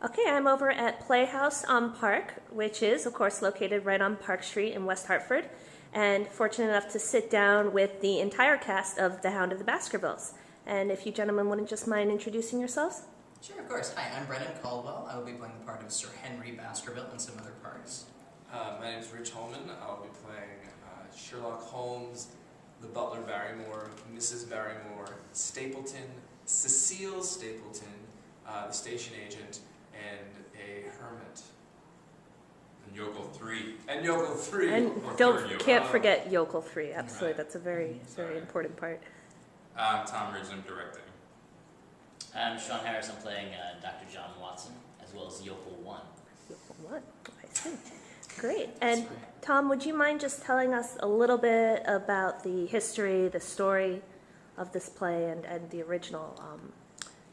Okay, I'm over at Playhouse on Park, which is, of course, located right on Park Street in West Hartford, and fortunate enough to sit down with the entire cast of The Hound of the Baskervilles. And if you gentlemen wouldn't just mind introducing yourselves? Sure, of course. Hi, I'm Brennan Caldwell. I will be playing the part of Sir Henry Baskerville and some other parts. My name is Rich Holman. I'll be playing Sherlock Holmes, the butler Barrymore, Mrs. Barrymore, Stapleton, Cecile Stapleton, the station agent, and a hermit. And Yokel 3. And Yokel 3. And can't forget Yokel 3, absolutely. Right. That's a very important part. Tom Ridge, I'm directing. I'm Sean Harris. I'm playing Dr. John Watson, as well as Yokel 1. Yokel 1, I see. Great. And Tom, would you mind just telling us a little bit about the history, the story of this play and the original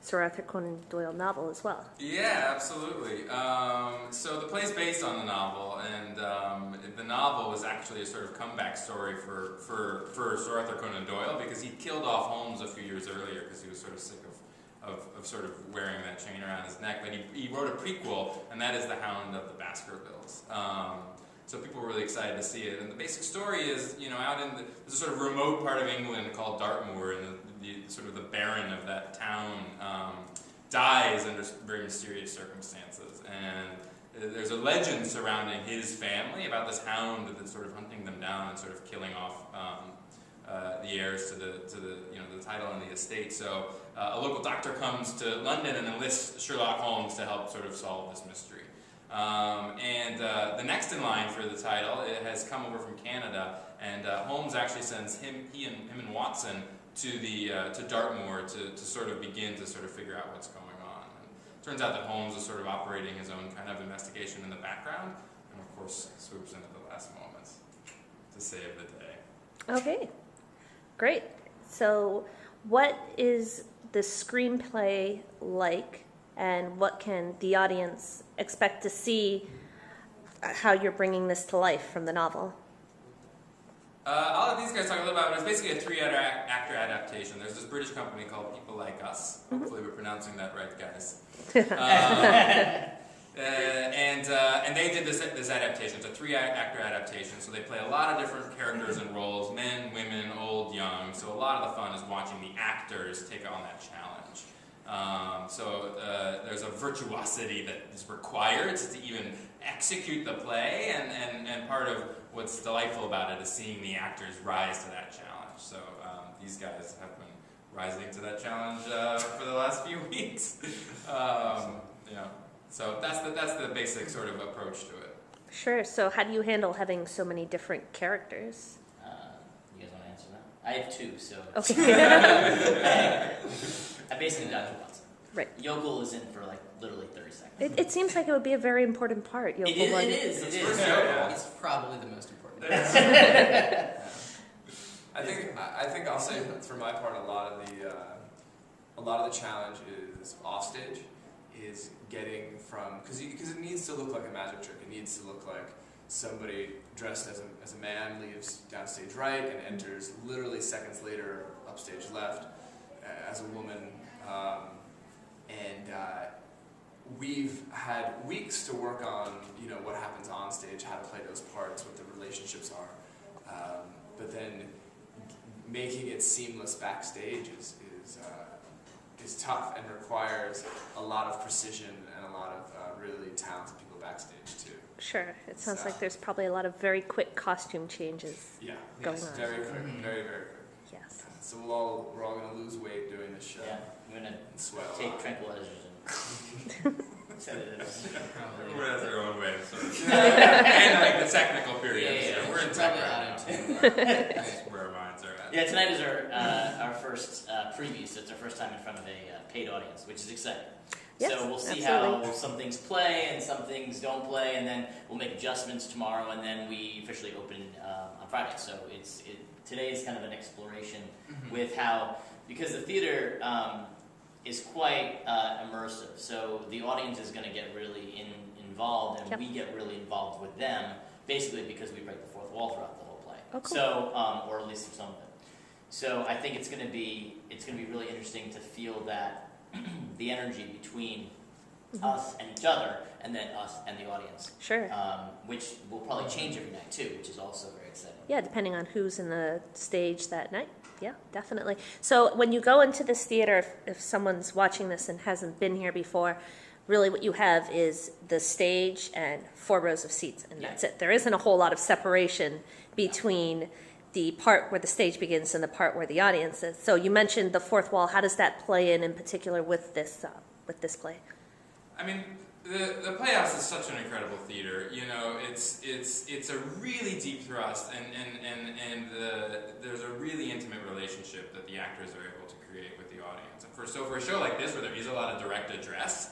Sir Arthur Conan Doyle novel as well? Yeah, absolutely. So the play's based on the novel, and the novel was actually a sort of comeback story for Sir Arthur Conan Doyle, because he killed off Holmes a few years earlier because he was sort of sick of sort of wearing that chain around his neck. But he wrote a prequel, and that is The Hound of the Baskervilles. So people were really excited to see it. And the basic story is, out in there's a sort of remote part of England called Dartmoor, and the sort of the baron of that town dies under very mysterious circumstances. And there's a legend surrounding his family about this hound that's sort of hunting them down and sort of killing off the heirs to the title and the estate. So a local doctor comes to London and enlists Sherlock Holmes to help sort of solve this mystery. The next in line for the title, it has come over from Canada, and Holmes actually sends him and Watson to Dartmoor to sort of begin to sort of figure out what's going on. And it turns out that Holmes is sort of operating his own kind of investigation in the background, and of course swoops in at the last moments to save the day. Okay, great. So what is the screenplay like, and what can the audience expect to see how you're bringing this to life from the novel? I'll let these guys talk a little about it. It's basically a 3-actor adaptation. There's this British company called People Like Us. Hopefully we're pronouncing that right, guys. And they did this adaptation. It's a 3-actor adaptation, so they play a lot of different characters and roles, men, women, old, young. So a lot of the fun is watching the actors take on that challenge. There's a virtuosity that is required to even execute the play, and part of what's delightful about it is seeing the actors rise to that challenge. So these guys have been rising to that challenge for the last few weeks. So that's the basic sort of approach to it. Sure. So how do you handle having so many different characters? You guys want to answer that? I have 2, so... Okay. I basically Dr. Watson. Right. Yokel is in for literally 30 seconds. It seems like it would be a very important part. It is. It's probably the most important. I think I'll say for my part, a lot of the challenge is offstage, is getting from, because it needs to look like a magic trick. It needs to look like somebody dressed as a man leaves downstage right and enters literally seconds later upstage left as a woman. We've had weeks to work on, what happens on stage, how to play those parts, what the relationships are. But then making it seamless backstage is tough and requires a lot of precision and a lot of really talented people backstage too. Sure. It sounds like there's probably a lot of very quick costume changes going on. Very quick, very, very quick. Yes. So we're all going to lose weight doing this show. Yeah, I'm going to take tranquilizers and set it in. Everyone has their own way of sort of... and the technical period. Yeah. We're in tech right now. That's where our minds are at. Yeah, tonight is our first preview, so it's our first time in front of a paid audience, which is exciting. Yes, so we'll see absolutely. how some things play and some things don't play, and then we'll make adjustments tomorrow, and then we officially open on Friday. So today is kind of an exploration with how, because the theater is quite immersive, so the audience is going to get really involved, and we get really involved with them, basically because we break the fourth wall throughout the whole play. Oh, cool. So, or at least some of it. So I think it's going to be really interesting to feel that the energy between us and each other, and then us and the audience. Sure. Which will probably change every night too, which is also very exciting. Yeah, depending on who's in the stage that night. Yeah, definitely. So when you go into this theater, if someone's watching this and hasn't been here before, really what you have is the stage and 4 rows of seats, and that's it. There isn't a whole lot of separation between the part where the stage begins and the part where the audience is. So you mentioned the fourth wall. How does that play in particular with this play? I mean, the Playhouse is such an incredible theater. You know, it's a really deep thrust, and there's a really intimate relationship that the actors are able to create with the audience. And for a show like this, where there is a lot of direct address,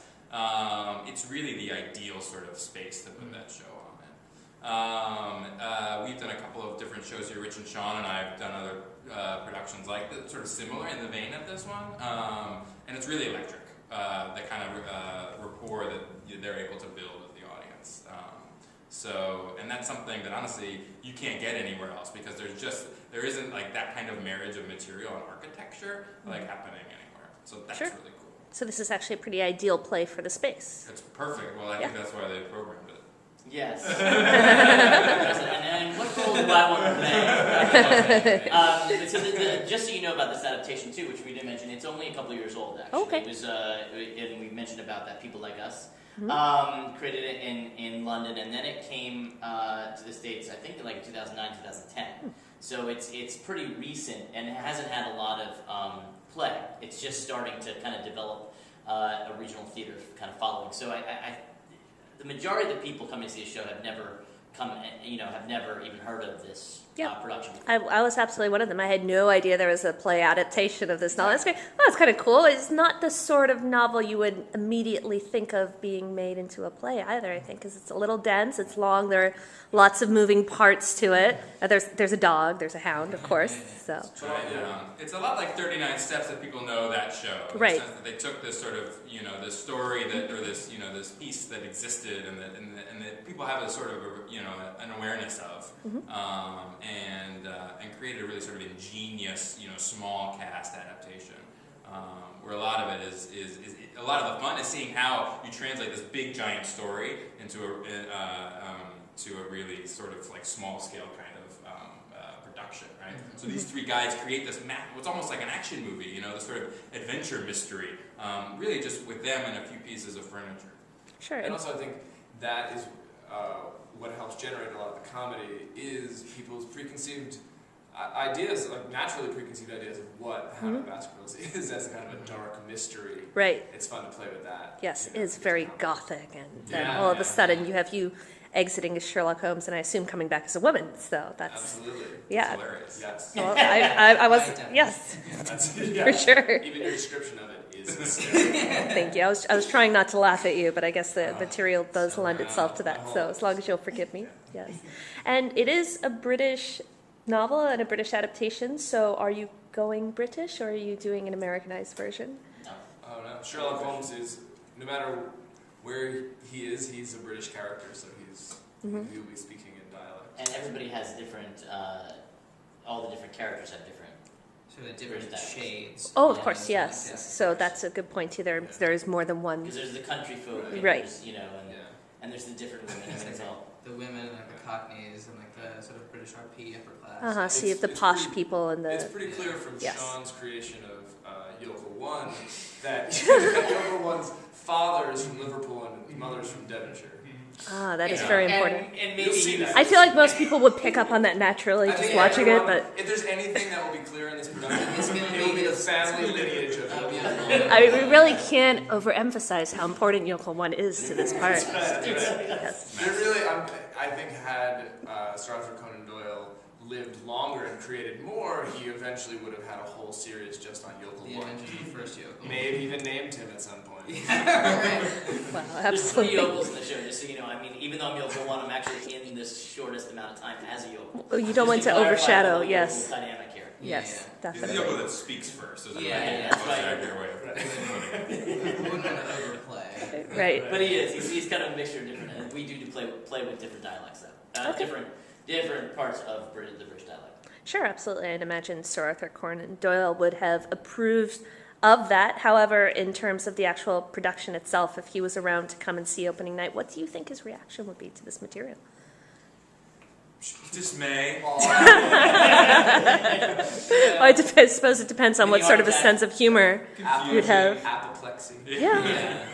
it's really the ideal sort of space to put that show on in. We've done a couple of different shows here. Rich and Sean and I have done other productions like that, sort of similar in the vein of this one, and it's really electric. The kind of rapport that they're able to build with the audience. And that's something that honestly you can't get anywhere else, because there isn't like that kind of marriage of material and architecture like happening anywhere. So that's Sure. really cool. So this is actually a pretty ideal play for the space. It's perfect. Well, I think that's why they programmed it. Yes. and what role do I want to play? So just so you know about this adaptation too, which we didn't mention, it's only a couple years old actually. Okay. It was, and we mentioned about that People Like Us created it in London, and then it came to the States, I think, in like 2009, 2010. So it's pretty recent, and it hasn't had a lot of play. It's just starting to kind of develop a regional theater kind of following. So the majority of the people coming to see the show have never have never even heard of this production. I was absolutely one of them. I had no idea there was a play adaptation of this novel. That's great. Oh, it's kind of cool. It's not the sort of novel you would immediately think of being made into a play either, I think, because it's a little dense, it's long, there are lots of moving parts to it. There's a dog, there's a hound, of course. So It's a lot like 39 Steps that people know that show. In Right. the sense that they took this sort of, this story this piece that existed and that people have a sort of, an awareness of, and created a really sort of ingenious, small cast adaptation. Where a lot of it is a lot of the fun is seeing how you translate this big giant story into to a really sort of like small scale kind of production, right? So these 3 guys create this what's almost like an action movie, this sort of adventure mystery, really just with them and a few pieces of furniture. sure. And also I think that is what helps generate a lot of the comedy is people's preconceived ideas, like naturally preconceived ideas of what Hound of Baskervilles is as kind of a dark mystery. Right. It's fun to play with that. Yes, it's very gothic, and then all of a sudden you have you exiting as Sherlock Holmes, and I assume coming back as a woman. So that's Absolutely. yeah. It's hilarious. Yes. Well, I was Definitely. yes, That's, for sure. Even your description of it is hysterical. Thank you. I was trying not to laugh at you, but I guess the material does lend itself to that. So as long as you'll forgive me, yes. And it is a British novel and a British adaptation. So are you going British, or are you doing an Americanized version? No. Oh no, Sherlock Holmes is, no matter where he is, he's a British character, so he'll be speaking in dialect. And everybody has different, all the different characters have different. So the different shades. Oh, of Yeah, course, yes. yeah. So that's a good point too. There is more than one. Because there's the country folk, and Right. there's, and there's the different women, and it's all. The women and like the Cockneys and like the sort of British RP upper class. So you have the It's posh pretty- people and It's the pretty clear from Yes. Sean's creation of Yokel 1 that Yokel 1's father is from Liverpool and mother's from Devonshire. that is Yeah. very important. And maybe You'll see that. I feel like most people would pick up on that naturally I just think watching it, everyone- but if there's anything that will be clear in this production, It's gonna it will be the it's family gonna be- lineage of that'll be Yokel. a- I mean, we really can't overemphasize how important Yokel 1 is to this part. Yes. They really, I think, had Sir Arthur Conan Doyle lived longer and created more, he eventually would have had a whole series just on Yokel The 1. adventures of the first yokel. May have even named him at some point. Wow, There's 3 absolutely. yokels in the show, just so you know. I mean, even though I'm yokel 1, I'm actually in this shortest amount of time as a yokel. Well, you don't want Just to clarify overshadow, the whole yes. yokel dynamic here. Yes, He's the definitely. yokel that speaks first. Is Yeah, that's that's right. accurate way of putting it. We wouldn't want to overplay. Right. But he is. He's kind of a mixture of different, and we do play with different dialects, though. Okay. Different parts of the British dialect. Sure, absolutely. I'd imagine Sir Arthur Conan Doyle would have approved of that. However, in terms of the actual production itself, if he was around to come and see opening night, what do you think his reaction would be to this material? Dismay. I suppose it depends on what sort of a sense of humor you'd have. Apoplexy. Yeah.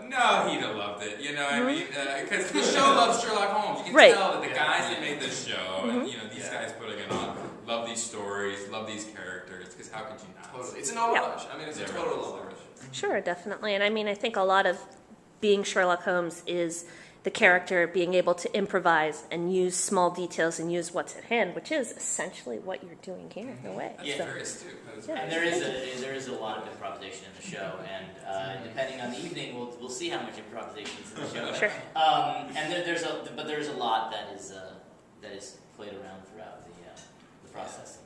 No, he'd have loved it. You know what I mean? Because the show loves Sherlock Holmes. You can Right. tell that the guys that made this show, and these guys putting it on, love these stories, love these characters. Because how could you not? Totally. It's an homage. I mean, it's a total homage. Sure, definitely. And I mean, I think a lot of being Sherlock Holmes is the character being able to improvise and use small details and use what's at hand, which is essentially what you're doing here in a way. Yeah, So, There is too. yeah. And there is a lot of improvisation in the show, and depending on the evening, we'll see how much improvisation is in the show. Sure. And there's a lot that is played around throughout the process.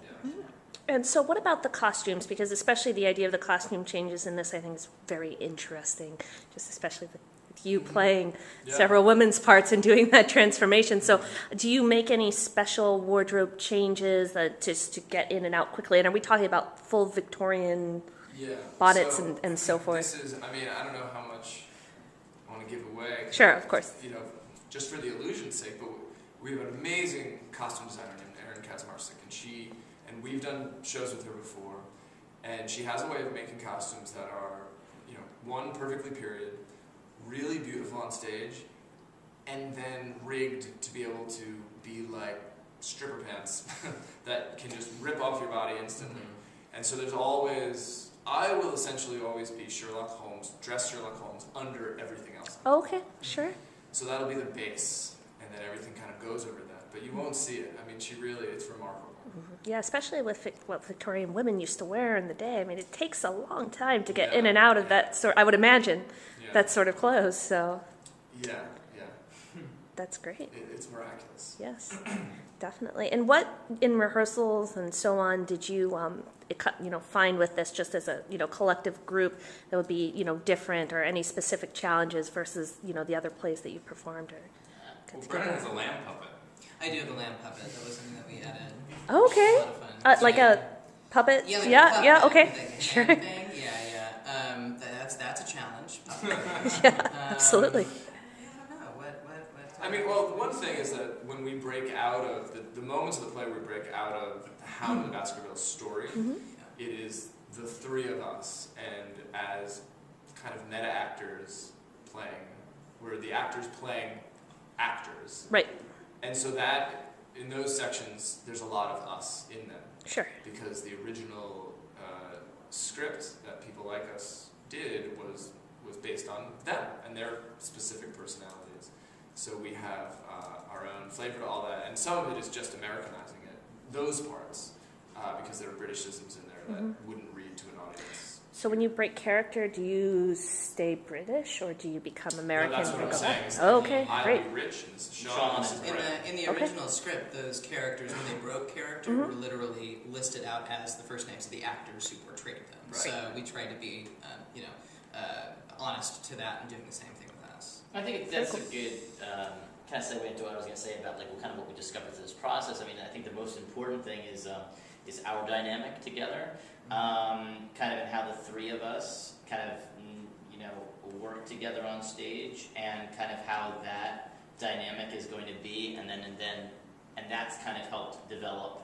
And so what about the costumes? Because especially the idea of the costume changes in this, I think, is very interesting, just especially with you playing several women's parts and doing that transformation. So do you make any special wardrobe changes just to get in and out quickly? And are we talking about full Victorian bonnets So, and so forth? This is, I mean, I don't know how much I want to give away. Sure, of course. You know, just for the illusion's sake, but we have an amazing costume designer named Erin Kaczmarczyk, and we've done shows with her before, and she has a way of making costumes that are, one, perfectly period, really beautiful on stage, and then rigged to be able to be like stripper pants that can just rip off your body instantly. And so I will essentially always be Sherlock Holmes, dress Sherlock Holmes under everything else. Okay, sure. So that'll be the base, and then everything kind of goes over that. But you won't see it. I mean, it's remarkable. Yeah, especially with what Victorian women used to wear in the day. I mean, it takes a long time to get in and out of that sort, I would imagine, that sort of clothes. So Yeah. that's great. It's miraculous. Yes, definitely. And what, in rehearsals and so on, did you find with this, just as a collective group, that would be different, or any specific challenges versus the other plays that you performed or Well, Brennan has a lamb puppet. I do have a lamb puppet. That was something that we added. Okay. A lot of fun. Like a puppet? Yeah, like a yeah, puppet okay. thing, Sure. hand thing. Yeah. That's a challenge. Absolutely. I don't know. What I mean, well, one thing is that when we break out of the moments of the play, we break out of the Hounds of Baskervilles story. It is the three of us, and as kind of meta actors playing, where the actors playing actors. Right. And so that, in those sections, there's a lot of us in them. Sure. Because the original script that people like us did was based on them and their specific personalities. So we have our own flavor to all that, and some of it is just Americanizing it. Those parts, because there are Britishisms in there that wouldn't read to an audience. So when you break character, do you stay British or do you become American? No, that's what I'm saying. Is that Okay, I'll great. be rich, and this is Sean Sean. This is is Brett. In the original script, those characters, when they broke character, were literally listed out as the first names of the actors who portrayed them. Right. So we tried to be, honest to that and doing the same thing with us. I think that's a good kind of segue into what I was going to say about what we discovered through this process. I mean, I think the most important thing is our dynamic together, kind of in how the three of us kind of work together on stage, and kind of how that dynamic is going to be, and that's kind of helped develop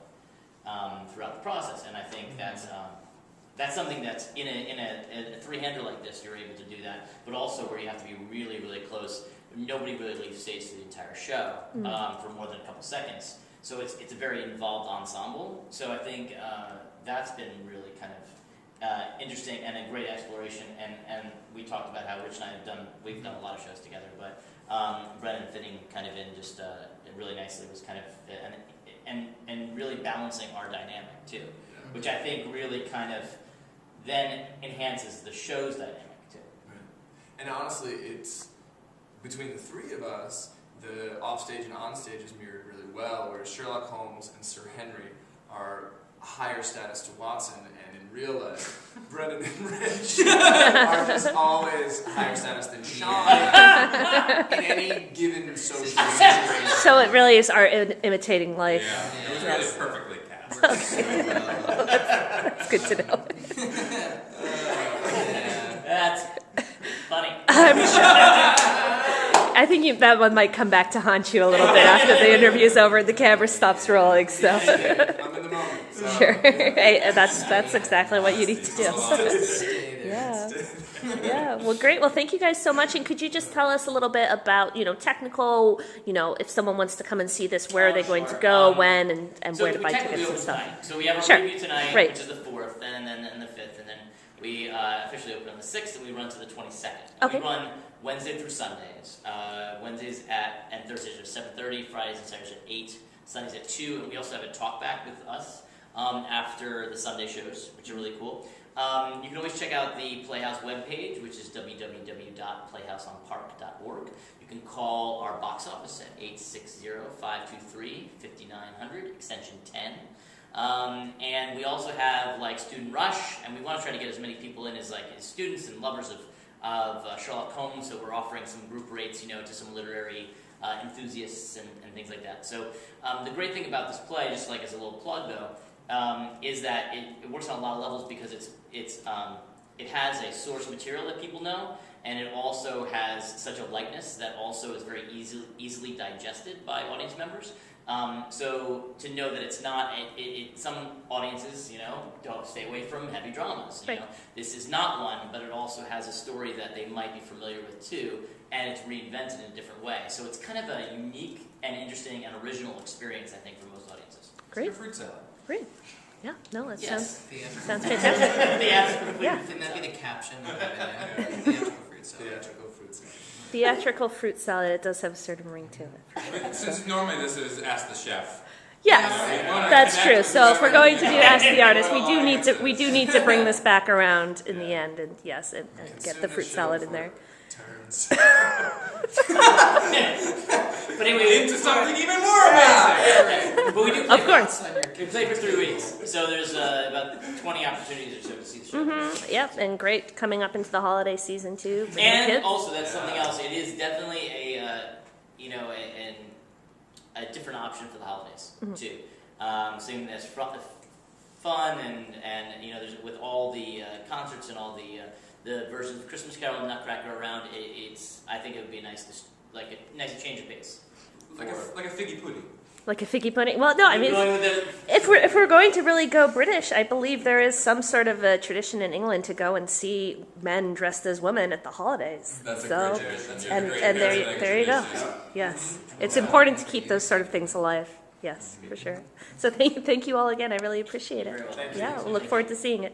throughout the process. And I think that's something that's in a three-hander like this, you're able to do that, but also where you have to be really, really close. Nobody really leaves stage for the entire show for more than a couple seconds. So it's a very involved ensemble. So I think that's been really kind of interesting and a great exploration. And we talked about how Rich and I we've done a lot of shows together, but Brennan fitting kind of in just really nicely was kind of, and really balancing our dynamic too, which I think really kind of then enhances the show's dynamic too. Right. And honestly, it's between the three of us, the offstage and onstage is mirrored really well, whereas Sherlock Holmes and Sir Henry are higher status to Watson, and in real life, Brennan and Rich are just always higher status than Sean in any given social situation. So it really is art imitating life. Yeah, it was Yes. really perfectly cast. Works so well. That's good to know. That's funny. I think that one might come back to haunt you a little bit after the interview's over and the camera stops rolling. So I'm in the moment. So. sure, hey, that's exactly what you need to do. Stay there. Yeah. Yeah, well, great. Well, thank you guys so much. And could you just tell us a little bit about, technical, if someone wants to come and see this, where are they going to go, when, and where to buy tickets and stuff? Tonight. So we have our Sure. preview tonight, Right. which is the 4th, and then the 5th, and then we officially open on the 6th, and we run to the 22nd. Okay. We run Wednesday through Sundays. Wednesdays and Thursdays are 7:30, Fridays and Saturdays at 8, Sundays at 2, and we also have a talk back with us after the Sunday shows, which are really cool. You can always check out the Playhouse webpage, which is www.playhouseonpark.org. You can call our box office at 860-523-5900, extension 10. And we also have Student Rush, and we want to try to get as many people in as students and lovers of Sherlock Holmes. So we're offering some group rates, to some literary enthusiasts and things like that. So the great thing about this play, just as a little plug though, is that it works on a lot of levels because it has a source material that people know, and it also has such a likeness that also is very easily digested by audience members. So to know that it's not, some audiences, don't stay away from heavy dramas. Right. This is not one, but it also has a story that they might be familiar with too, and it's reinvented in a different way. So it's kind of a unique and interesting and original experience, I think, for most audiences. Great. It's a fruit salad. Great. Yeah, no, that Yes. sounds fantastic. Yeah. Can that be the caption of the video? Theatrical fruit salad. Theatrical fruit salad. Theatrical fruit salad, it does have a certain ring to it. Since normally this is Ask the Chef. Yes, We wanna that's connect true. with So if we're going to do celebrity. Ask the Artist, we Well, do need to bring this back around in the end, and yes, and get Consume the fruit show salad in before there. it turns. But anyway, Into something even more amazing. but we do play Of course. We play for 3 weeks, so there's about 20 opportunities or so to see the show. Yep, and great coming up into the holiday season too. Bring the And kids. also, that's something else. It is definitely a different option for the holidays too. Something that's fun and there's with all the concerts and all the versions of Christmas Carol and Nutcracker around. I think it would be a nice change of pace. Like a figgy pudding. Like a figgy pudding. Well, no, I mean, Going with the- if we're going to really go British, I believe there is some sort of a tradition in England to go and see men dressed as women at the holidays. That's a So, great tradition. That's a and great and American there you go. tradition. Yes, it's important to keep those sort of things alive. Yes, for sure. So thank you all again. I really appreciate it. Very well. Thank you. Yeah, we'll look forward to seeing it.